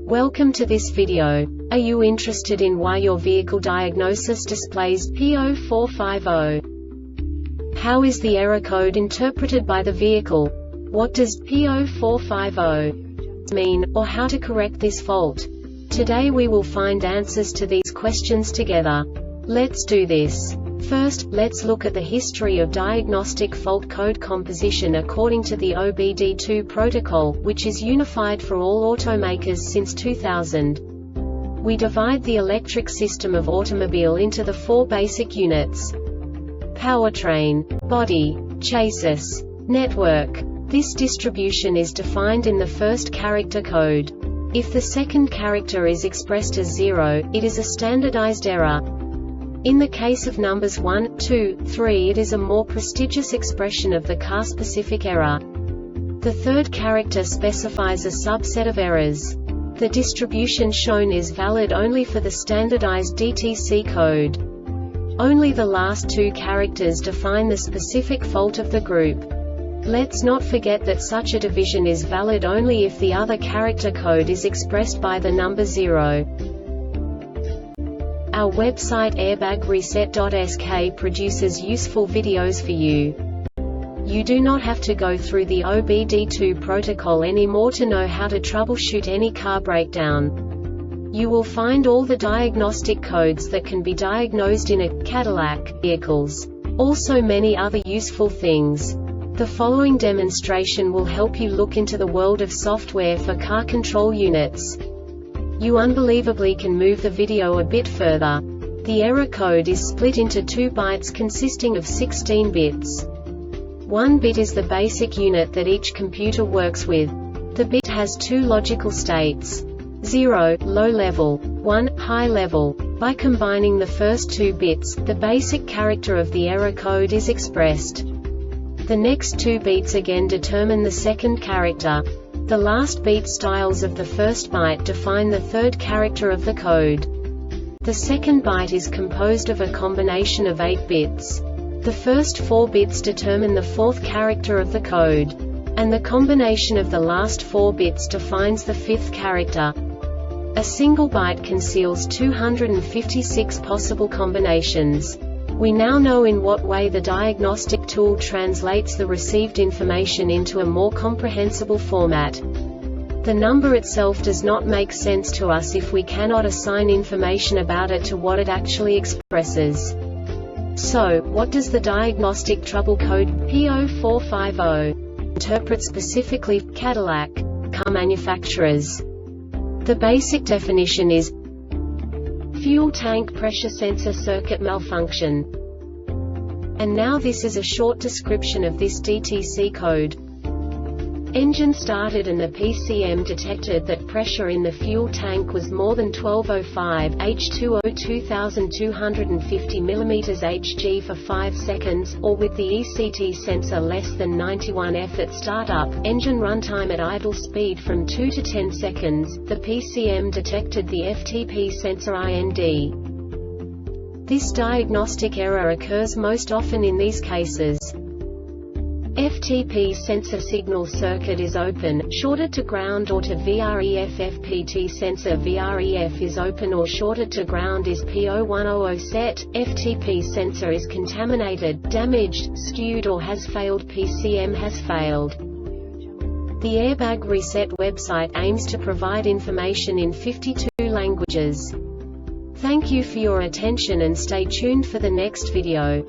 Welcome to this video. Are you interested in why your vehicle diagnosis displays P0450? How is the error code interpreted by the vehicle? What does P0450 mean, or how to correct this fault? Today we will find answers to these questions together. Let's do this. First, let's look at the history of diagnostic fault code composition according to the OBD2 protocol, which is unified for all automakers since 2000. We divide the electric system of automobile into the four basic units: powertrain, body, chassis, network. This distribution is defined in the first character code. If the second character is expressed as 0, it is a standardized error. In the case of numbers 1, 2, 3, it is a more prestigious expression of the car-specific error. The third character specifies a subset of errors. The distribution shown is valid only for the standardized DTC code. Only the last two characters define the specific fault of the group. Let's not forget that such a division is valid only if the other character code is expressed by the number 0. Our website airbagreset.sk produces useful videos for you. You do not have to go through the OBD2 protocol anymore to know how to troubleshoot any car breakdown. You will find all the diagnostic codes that can be diagnosed in a Cadillac vehicles. Also many other useful things. The following demonstration will help you look into the world of software for car control units. You unbelievably can move the video a bit further. The error code is split into 2 bytes consisting of 16 bits. 1 bit is the basic unit that each computer works with. The bit has 2 logical states: 0, low level, 1, high level. By combining the first 2 bits, the basic character of the error code is expressed. The next 2 beats again determine the second character. The last beat styles of the first byte define the third character of the code. The second byte is composed of a combination of 8 bits. The first 4 bits determine the fourth character of the code. And the combination of the last 4 bits defines the fifth character. A single byte conceals 256 possible combinations. We now know in what way the diagnostic tool translates the received information into a more comprehensible format. The number itself does not make sense to us if we cannot assign information about it to what it actually expresses. So, what does the Diagnostic Trouble Code P0450 interpret specifically for Cadillac car manufacturers? The basic definition is fuel tank pressure sensor circuit malfunction. And now this is a short description of this DTC code. Engine started and the PCM detected that pressure in the fuel tank was more than 1205 H2O 2250 mm Hg for 5 seconds, or with the ECT sensor less than 91 F at startup, engine runtime at idle speed from 2 to 10 seconds, the PCM detected the FTP sensor IND. This diagnostic error occurs most often in these cases. FTP sensor signal circuit is open, shorted to ground or to VREF. FPT sensor VREF is open or shorted to ground is P0100 set. FTP sensor is contaminated, damaged, skewed or has failed. PCM has failed. The Airbag Reset website aims to provide information in 52 languages. Thank you for your attention and stay tuned for the next video.